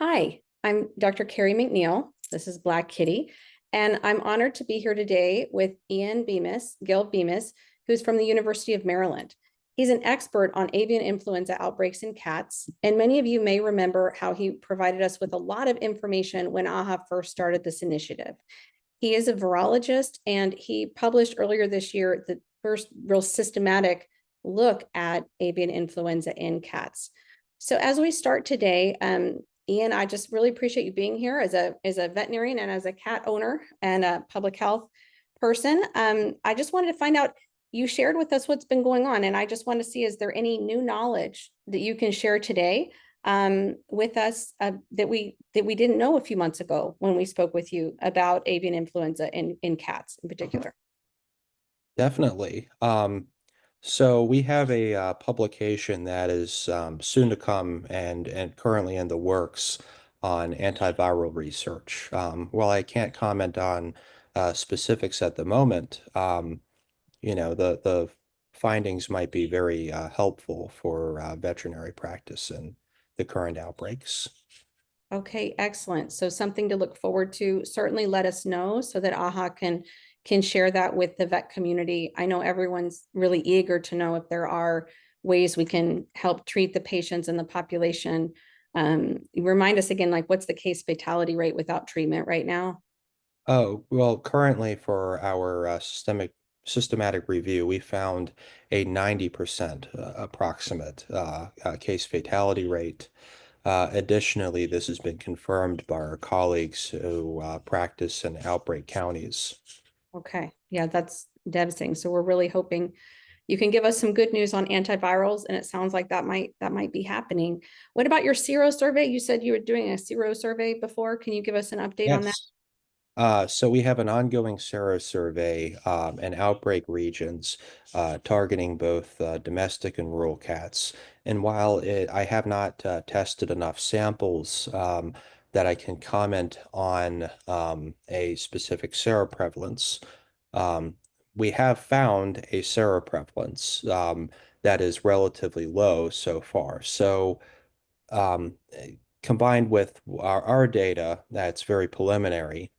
Hi, I'm Dr. Carrie McNeil. This is Black Kitty, and I'm honored to be here today with Ian Bemis, Gill Bemis, who's from the University of Maryland. He's an expert on avian influenza outbreaks in cats, and many of you may remember how he provided us with a lot of information when AAHA first started this initiative. He is a virologist, and he published earlier this year the first real systematic look at avian influenza in cats. So as we start today, Ian, I just really appreciate you being here as a veterinarian and as a cat owner and a public health person. I just wanted to find out, you shared with us what's been going on, and I just want to see, is there any new knowledge that you can share today with us that we didn't know a few months ago when we spoke with you about avian influenza in cats in particular? Definitely. So we have a publication that is soon to come and currently in the works on antiviral research. While I can't comment on specifics at the moment, the findings might be very helpful for veterinary practice and the current outbreaks. Okay, excellent. So something to look forward to. Certainly let us know so that AAHA can share that with the vet community. I know everyone's really eager to know if there are ways we can help treat the patients in the population. Remind us again, like, what's the case fatality rate without treatment right now? Oh, well, currently for our systematic review, we found a 90% approximate case fatality rate. Additionally, this has been confirmed by our colleagues who practice in outbreak counties. Okay, yeah, that's devastating. So we're really hoping you can give us some good news on antivirals, and it sounds like that might be happening. What about your sero survey? You said you were doing a sero survey before. Can you give us an update on that? Yes. So we have an ongoing sero survey in outbreak regions targeting both domestic and rural cats. And while I have not tested enough samples that I can comment on a specific seroprevalence, um, we have found a seroprevalence that is relatively low so far. So um, combined with our data, that's very preliminary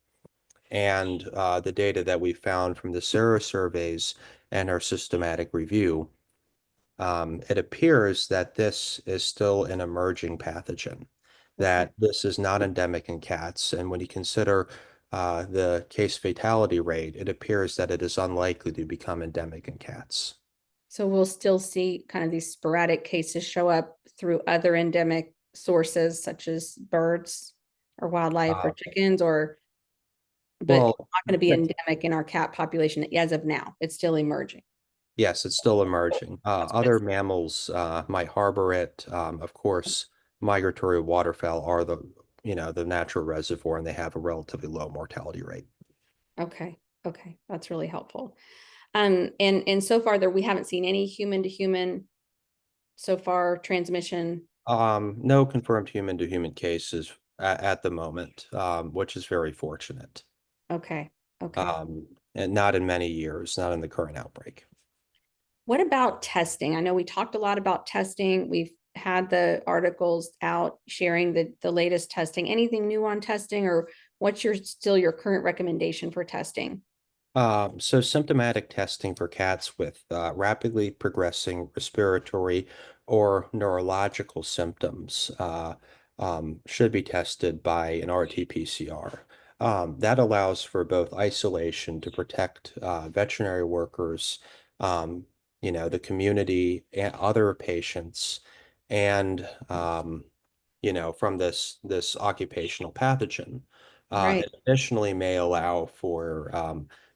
and the data that we found from the sero surveys and our systematic review, it appears that this is still an emerging pathogen, Okay. that this is not endemic in cats. And when you consider the case fatality rate, it appears that it is unlikely to become endemic in cats. So we'll still see kind of these sporadic cases show up through other endemic sources such as birds or wildlife or Uh, chickens, but well, it's not going to be endemic in our cat population as of now. It's still emerging. yes, it's still emerging. That's good. Other mammals might harbor it. Of course, migratory waterfowl are the natural reservoir, and they have a relatively low mortality rate. Okay. Okay. That's really helpful. And so far there we haven't seen any human to human so far transmission. No confirmed human-to-human cases at the moment, which is very fortunate. Okay. Okay. Um, and not in many years, not in the current outbreak. What about testing? I know we talked a lot about testing. We've had the articles out sharing the latest testing. Anything new on testing, or what's your current recommendation for testing? So symptomatic testing for cats with rapidly progressing respiratory or neurological symptoms should be tested by an RT-PCR. That allows for both isolation to protect veterinary workers, um, the community and other patients, and from this occupational pathogen. Right. It additionally may allow for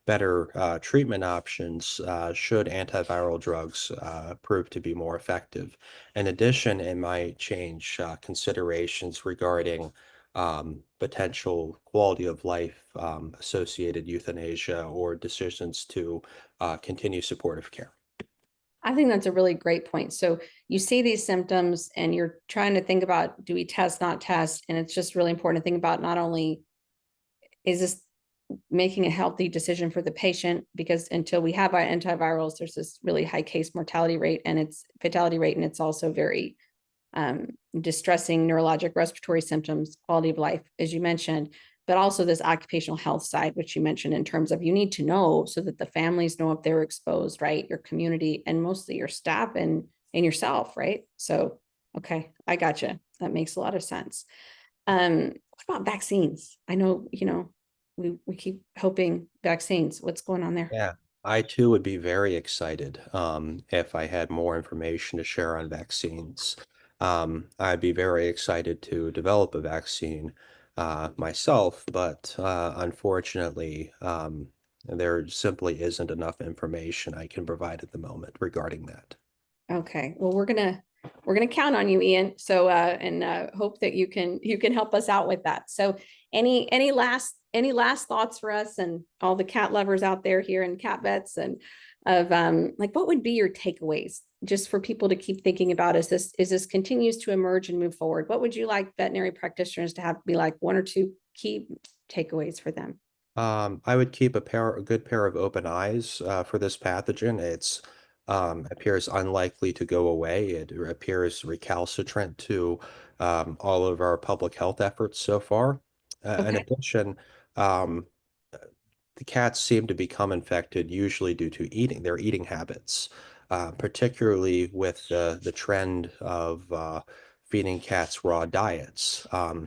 better treatment options should antiviral drugs prove to be more effective. In addition, it might change considerations regarding potential quality of life associated euthanasia or decisions to continue supportive care. I think that's a really great point. So you see these symptoms and you're trying to think about, do we test, not test? And it's just really important to think about, not only is this making a healthy decision for the patient, because until we have our antivirals, there's this really high case mortality rate and it's fatality rate, and it's also very distressing neurologic respiratory symptoms, quality of life, as you mentioned, but also this occupational health side, which you mentioned in terms of you need to know so that the families know if they're exposed, right? Your community and mostly your staff and yourself, right? So, okay, I gotcha. That makes a lot of sense. What about vaccines? I know, we keep hoping vaccines. What's going on there? Yeah, I too would be very excited if I had more information to share on vaccines. I'd be very excited to develop a vaccine myself, but unfortunately, there simply isn't enough information I can provide at the moment regarding that. Okay, well, we're gonna count on you, Ian. So and hope that you can help us out with that. So any last thoughts for us and all the cat lovers out there here and cat vets and of like what would be your takeaways just for people to keep thinking about as this continues to emerge and move forward? What would you like veterinary practitioners to have be like one or two key takeaways for them? I would keep a good pair of open eyes for this pathogen. It's appears unlikely to go away. It appears recalcitrant to all of our public health efforts so far. In Okay. addition, um, the cats seem to become infected usually due to their eating habits, particularly with the trend of feeding cats raw diets,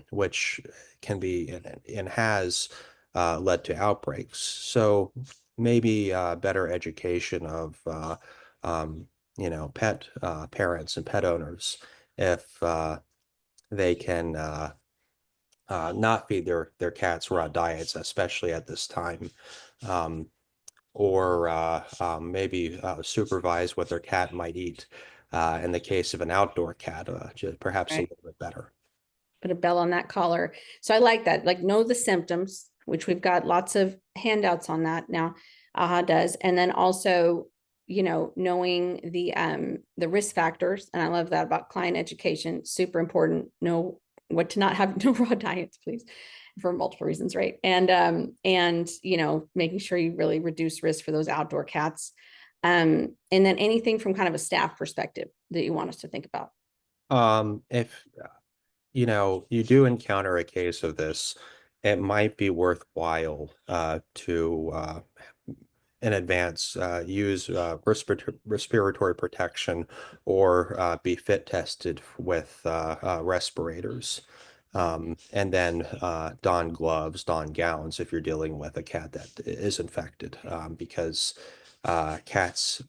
which can be and has led to outbreaks. So maybe better education of um, pet parents and pet owners if they can not feed their cats raw diets, especially at this time, um, or maybe supervise what their cat might eat. In the case of an outdoor cat, just perhaps a Right. little bit better. Put a bell on that collar. So I like that. Like know the symptoms, which we've got lots of handouts on that now. AHA does, and then also, knowing the risk factors. And I love that about client education. Super important. Know what to not have. No raw diets, please, for multiple reasons, right? And making sure you really reduce risk for those outdoor cats. And then anything from kind of a staff perspective that you want us to think about. If you do encounter a case of this, it might be worthwhile to in advance use respiratory protection or be fit tested with respirators. And then don gloves, don gowns if you're dealing with a cat that is infected, because cats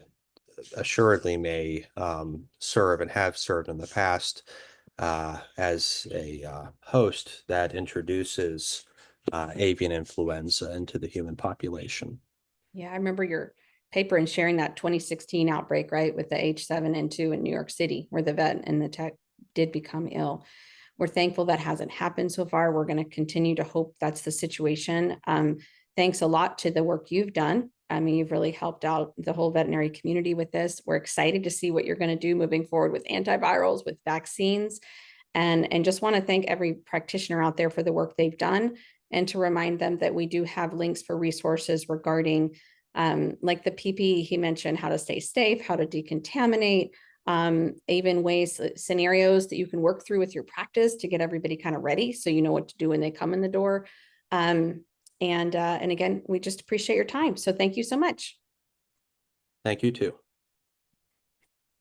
assuredly may serve and have served in the past as a host that introduces avian influenza into the human population. Yeah, I remember your paper and sharing that 2016 outbreak, right, with the H7N2 in New York City, where the vet and the tech did become ill. We're thankful that hasn't happened so far. We're going to continue to hope that's the situation. Thanks a lot to the work you've done. I mean, you've really helped out the whole veterinary community with this. We're excited to see what you're going to do moving forward with antivirals, with vaccines, and just want to thank every practitioner out there for the work they've done and to remind them that we do have links for resources regarding like the PPE he mentioned, how to stay safe, how to decontaminate, even ways, scenarios that you can work through with your practice to get everybody kind of ready so you know what to do when they come in the door. And again, we just appreciate your time. So thank you so much. Thank you too.